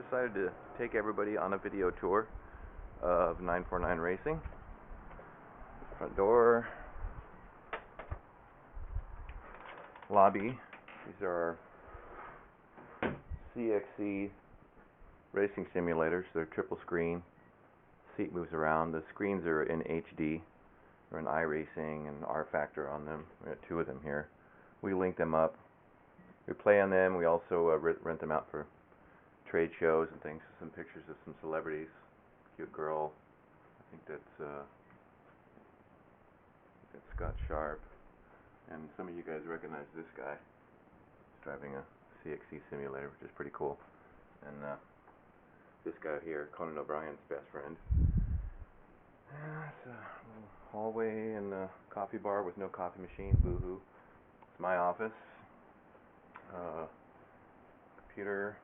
decided to take everybody on a video tour of 949 Racing. Front door, lobby. These are our CXC racing simulators. They're triple screen. Seat moves around. The screens are in HD. They're in iRacing and R Factor on them. We got two of them here. We link them up. We play on them. We also rent them out for trade shows and things. Some pictures of some celebrities. Cute girl. I think that's Scott Sharp. And some of you guys recognize this guy. He's driving a CXC simulator, which is pretty cool. And this guy here, Conan O'Brien's best friend. It's a little hallway and a coffee bar with no coffee machine. Boo-hoo. It's my office. Computer.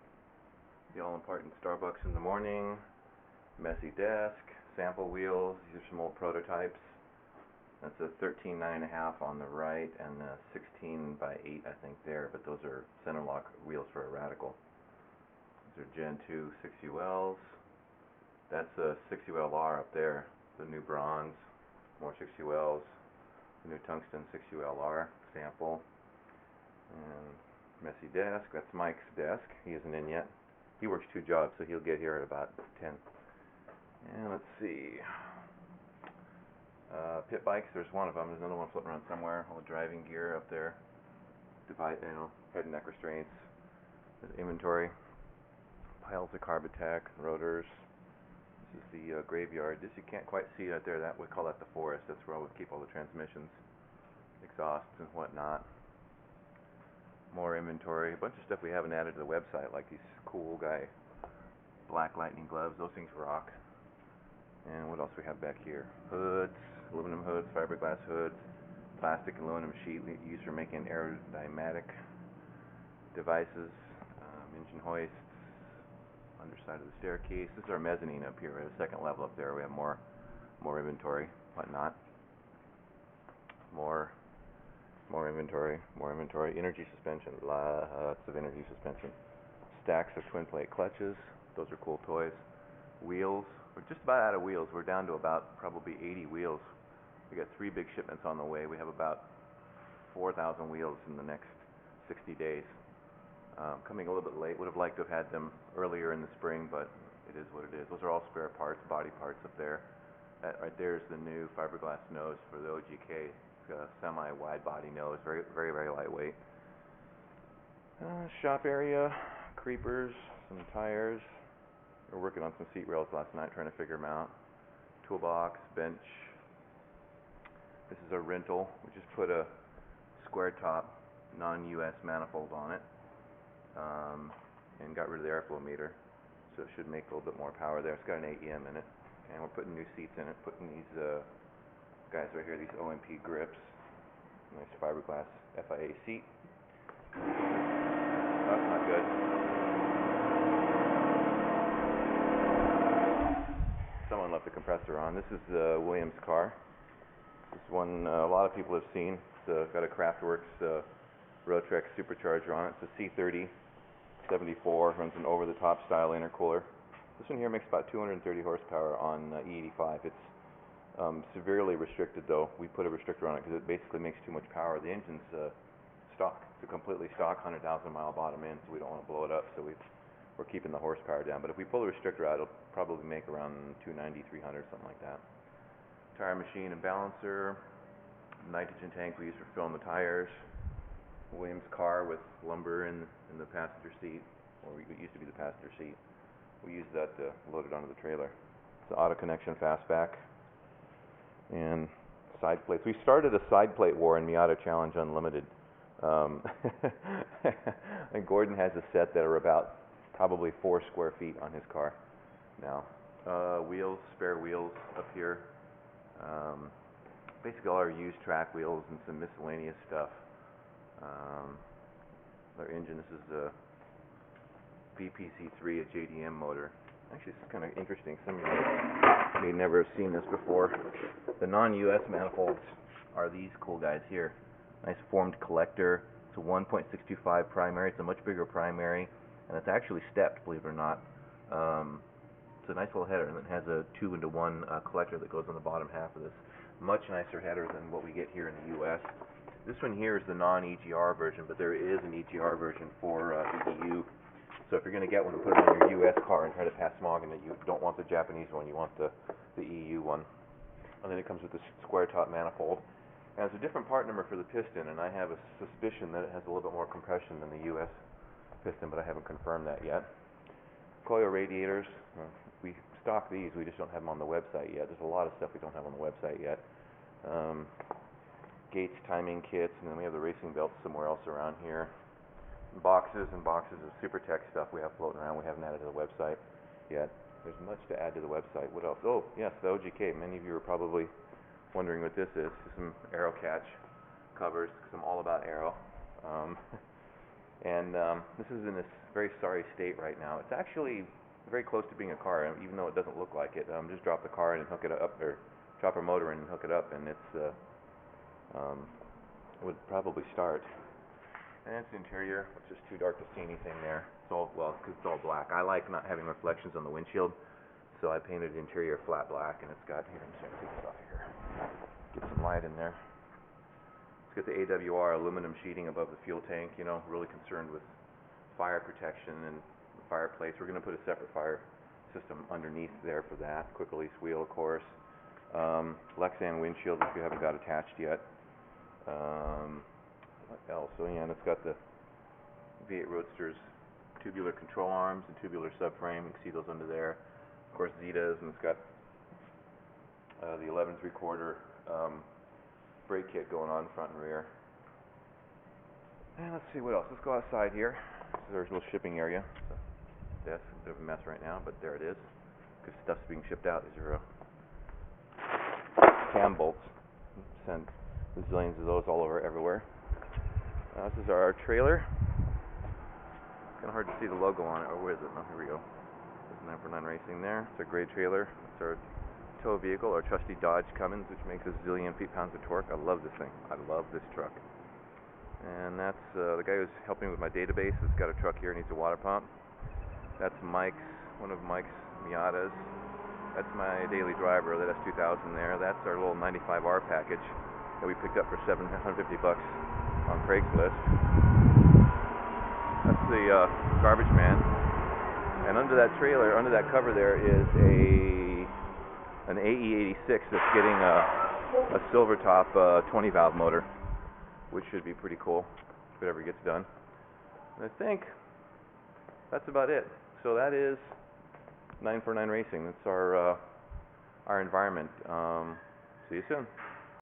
The all-important Starbucks in the morning. Messy desk. Sample wheels. These are some old prototypes. That's a 13.9.5 on the right and a 16 by 8 I think there, but those are center lock wheels for a Radical. These are Gen 2 6ULs. That's a 6ULR up there, the new bronze. More 6ULs. The new tungsten 6ULR sample. And messy desk. That's Mike's desk. He isn't in yet. He works 2 jobs, so he'll get here at about 10. And let's see. Pit bikes, there's one of them. There's another one floating around somewhere. All the driving gear up there. Head and neck restraints. There's inventory. Piles of Carbotech, rotors. This is the graveyard. This you can't quite see out there. That we call that the forest. That's where we keep all the transmissions, exhausts, and whatnot. More inventory. A bunch of stuff we haven't added to the website, like these cool guy black lightning gloves. Those things rock. And what else we have back here? Hoods, aluminum hoods, fiberglass hoods, plastic and aluminum sheet used for making aerodynamic devices, engine hoists, underside of the staircase. This is our mezzanine up here. We have a second level up there. We have more inventory, whatnot. More inventory, energy suspension, lots of energy suspension. Stacks of twin plate clutches. Those are cool toys. Wheels. We're just about out of wheels. We're down to about probably 80 wheels. We got 3 big shipments on the way. We have about 4,000 wheels in the next 60 days. Coming a little bit late. Would have liked to have had them earlier in the spring, but it is what it is. Those are all spare parts, body parts up there. That right there is the new fiberglass nose for the OGK. It's got a semi-wide body nose, very, very, very lightweight. Shop area, creepers, some tires. We were working on some seat rails last night, trying to figure them out. Toolbox, bench. This is a rental. We just put a square top non-US manifold on it, and got rid of the airflow meter, so it should make a little bit more power there. It's got an AEM in it, and we're putting new seats in it. Putting these guys right here, these OMP grips. Nice fiberglass FIA seat. That's not good. Someone left the compressor on. This is Williams' car. This one a lot of people have seen. It's got a Craftworks Roadtrek supercharger on it. It's a C30 74. Runs an over-the-top style intercooler. This one here makes about 230 horsepower on E85. It's severely restricted though. We put a restrictor on it because it basically makes too much power. The engine's stock. It's a completely stock 100,000 mile bottom end, so we don't want to blow it up. So we're keeping the horsepower down. But if we pull the restrictor out, it'll probably make around 290, 300, something like that. Tire machine and balancer. Nitrogen tank we use for filling the tires. Williams car with lumber in the passenger seat, or it used to be the passenger seat. We use that to load it onto the trailer. It's an auto connection fastback. And side plates. We started a side plate war in Miata Challenge Unlimited. And Gordon has a set that are about probably 4 square feet on his car now. Wheels, spare wheels up here. Basically all our used track wheels and some miscellaneous stuff. Our engine, this is a VPC3, a Jdm Motor. Actually, this is kind of interesting. Some of you may never have seen this before. The non-US manifolds are these cool guys here. Nice formed collector. It's a 1.625 primary. It's a much bigger primary, and it's actually stepped, believe it or not. It's a nice little header, and it has a 2-into-1 collector that goes on the bottom half of this. Much nicer header than what we get here in the U.S. This one here is the non-EGR version, but there is an EGR version for the EU. So if you're going to get one, put it on your U.S. car and try to pass smog, and that you don't want the Japanese one, you want the EU one. And then it comes with this square top manifold. And it's a different part number for the piston, and I have a suspicion that it has a little bit more compression than the U.S. piston, but I haven't confirmed that yet. Coil radiators, we stock these, we just don't have them on the website yet. There's a lot of stuff we don't have on the website yet. Gates timing kits, and then we have the racing belts somewhere else around here. Boxes and boxes of SuperTech stuff we have floating around, we haven't added to the website yet. There's much to add to the website. What else? Oh, yes, the OGK. Many of you are probably wondering what this is. Some aero catch covers, because I'm all about aero. This is in this very sorry state right now. It's actually very close to being a car, even though it doesn't look like it. Just drop the car in and hook it up, or drop a motor in and hook it up, and it would probably start. And it's the interior, which is too dark to see anything there. It's all, well, because it's all black. I like not having reflections on the windshield, so I painted the interior flat black, and it's got, here, I'm just going to take this off here. Get some light in there. It's got the AWR aluminum sheeting above the fuel tank, you know, really concerned with fire protection and fireplace. We're going to put a separate fire system underneath there for that. Quick release wheel, of course. Lexan windshield, if you haven't got attached yet. What else? So yeah, and it's got the V8 Roadster's tubular control arms and tubular subframe. You can see those under there. Of course, Zetas, and it's got the 11 3/4 brake kit going on front and rear. And let's see what else. Let's go outside here. So there's a little shipping area. So that's a bit of a mess right now, but there it is. Because stuff's being shipped out. These are cam bolts. Send zillions of those all over everywhere. This is our trailer. Kind of hard to see the logo on it. Oh, where is it? Oh, here we go. There's 949 Racing there. It's a gray trailer. It's our tow vehicle, our trusty Dodge Cummins, which makes a zillion feet-pounds of torque. I love this thing. I love this truck. And that's the guy who's helping with my database. Has got a truck here, needs a water pump. That's Mike's, one of Mike's Miatas. That's my daily driver, that S2000 there. That's our little 95R package that we picked up for $750 on Craigslist. That's the garbage man. And under that trailer, under that cover there is an AE86 that's getting a silver top 20 valve motor, which should be pretty cool if it ever gets done. And I think that's about it. So that is 949 Racing. That's our environment. See you soon.